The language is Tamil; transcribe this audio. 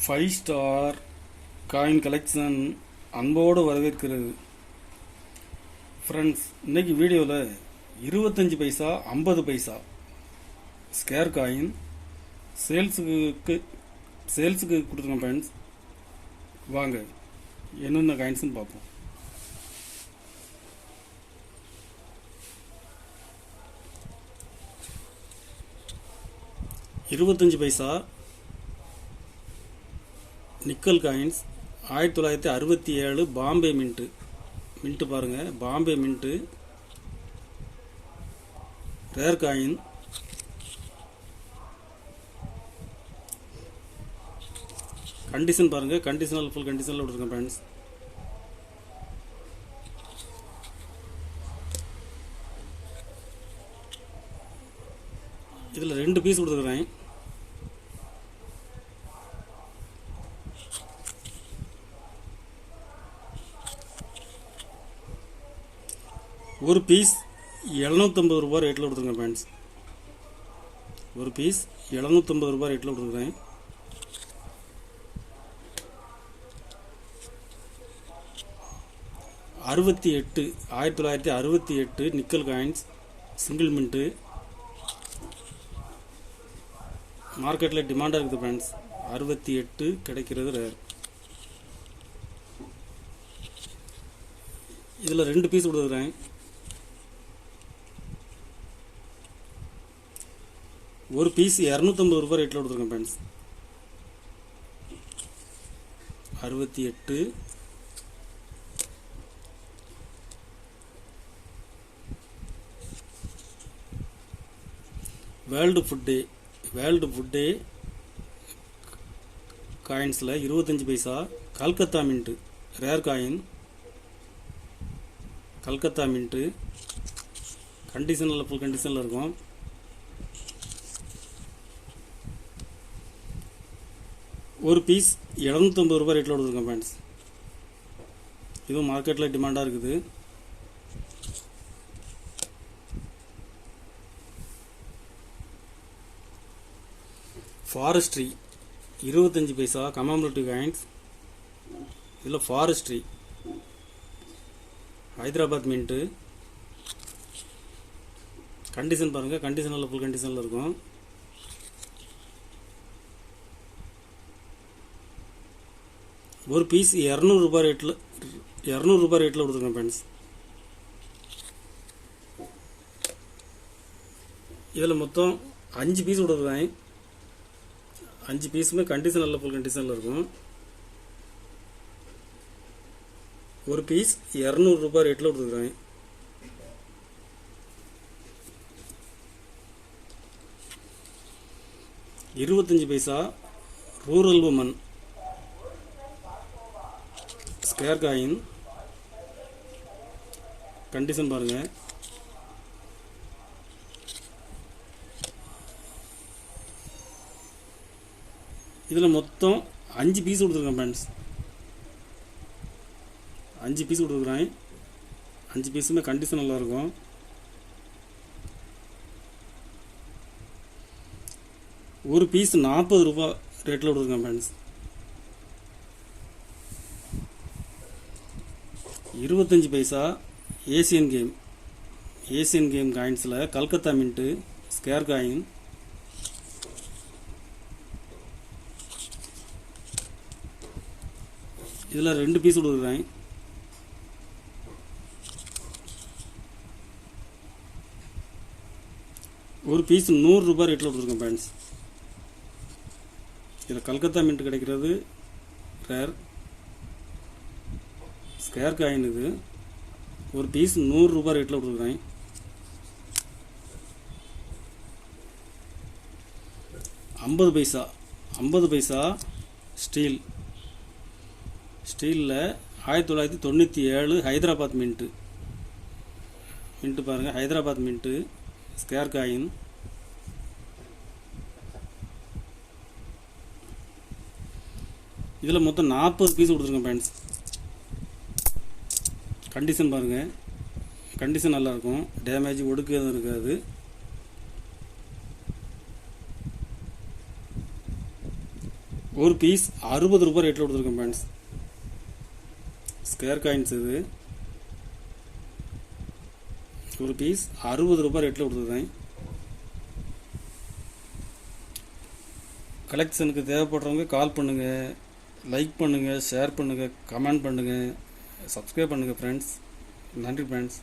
ஃபைவ் ஸ்டார் காயின் கலெக்ஷன் அன்போடு வரவேற்கிறது. ஃப்ரெண்ட்ஸ், இன்னைக்கு வீடியோவில் 25 பைசா 50 பைசா ஸ்கேர் காயின் சேல்ஸுக்கு கொடுத்துருக்கோம். ஃப்ரெண்ட்ஸ், வாங்க என்னென்ன காயின்ஸ்னு பார்ப்போம். இருபத்தஞ்சு பைசா நிக்கல் காயின்ஸ் 1967 பாம்பே மின்ட்டு பாருங்கள், Bombay mint rare coin. Condition பாருங்கள், ஃபுல் கண்டிஷனில் விட்டுருக்கேன் ஃப்ரெண்ட்ஸ். இதில் 2 பீஸ் கொடுத்துருக்குறேன். ஒரு பீஸ் 750 ரூபா ரேட்டில் கொடுத்துருங்க ஃப்ரெண்ட்ஸ். ஒரு பீஸ் 750 ரூபா ரேட்டில் கொடுத்துருக்குறேன். அறுபத்தி 1968 நிக்கல் காயின்ஸ் சிங்கிள் மின்ட்டு. மார்க்கெட்டில் டிமாண்டாக இருக்குது ஃப்ரெண்ட்ஸ். 68 கிடைக்கிறது ரேர். இதில் 2 பீஸ் கொடுத்துருக்குறேன். ஒரு பீஸ் 250 ரூபா ரேட்டில் கொடுத்துருக்கேன் ஃப்ரெண்ட்ஸ். 68 வேர்ல்டு ஃபுட் டே காயின்ஸில் 25 paisa Calcutta mint rare coin. Calcutta mint கண்டிஷனில் ஃபுல் கண்டிஷனில் இருக்கும். ஒரு பீஸ் 750 ரூபா ரேட்டில் கொடுத்துருக்கேன் ஃப்ரெண்ட்ஸ். இதுவும் மார்க்கெட்டில் டிமாண்டாக இருக்குது. ஃபாரஸ்ட்ரி 25 பைசா கமமேட்டிவ் காயின்ஸ். இதில் ஃபாரஸ்ட்ரி ஹைதராபாத் மின்ட்டு. கண்டிஷன் பாருங்கள், கண்டிஷனில் ஃபுல் கண்டிஷனில் இருக்கும். ஒரு பீஸ் 200 ரூபா ரேட்டில் கொடுத்துருக்கேன் ஃப்ரெண்ட்ஸ். இதில் மொத்தம் 5 பீஸ் கொடுத்துருக்கேன். 5 பீஸுமே கண்டிஷனில் ஃபுல் கண்டிஷனில் இருக்கும். ஒரு பீஸ் 200 ரூபா ரேட்டில் கொடுத்துருக்கேன். இருபத்தஞ்சு paisa rural woman scarce coin. Condition பாருங்கள். இதில் மொத்தம் 5 பீஸ் கொடுத்துருக்கேன் ஃப்ரெண்ட்ஸ். 5 பீஸ் கொடுத்துருக்குறேன். 5 பீஸுமே கண்டிஷன் நல்லா இருக்கும். ஒரு பீஸ் 40 ரூபா ரேட்டில் கொடுத்துருக்கேன் ஃப்ரெண்ட்ஸ். 25 பைசா ஏசியன் கேம் காயின்ஸில் கல்கத்தா மின்ட்டு ஸ்கேர் காயின். இதில் 2 பீஸ் கொடுக்குறேன். ஒரு பீஸ் 100 ரூபா ரேட்டில் கொடுத்துருக்கேன் ஃப்ரெண்ட்ஸ். இதில் கல்கத்தா மின்ட் கிடைக்கிறது ரேர் ஸ்கேர் காயின். இது ஒரு பீஸ் 100 ரூபா ரேட்டில் கொடுத்துருக்கேன். ஐம்பது பைசா ஸ்டீலில் 1997 ஹைதராபாத் மின்ட்டு பாருங்கள். Hyderabad mint scare coin. இதில் மொத்தம் 40 பீஸ் கொடுத்துருக்கேன் ஃப்ரெண்ட்ஸ். கண்டிஷன் பாருங்கள், கண்டிஷன் நல்லாயிருக்கும். டேமேஜ் ஒடுக்கு எதுவும் இருக்காது. ஒரு பீஸ் 60 ரூபாய் ரேட்டில் கொடுத்துருக்கேன் ஃப்ரெண்ட்ஸ். ஸ்கொயர் காயின்ஸ் இது. ஒரு பீஸ் 60 ரூபாய் ரேட்டில் கொடுத்துருக்கேன். கலெக்ஷனுக்கு தேவைப்படுறவங்க கால் பண்ணுங்கள், லைக் பண்ணுங்கள், ஷேர் பண்ணுங்கள், கமெண்ட் பண்ணுங்கள், சப்ஸ்கிரைப் பண்ணுங்கள் ஃப்ரெண்ட்ஸ். நன்றி ஃப்ரெண்ட்ஸ்.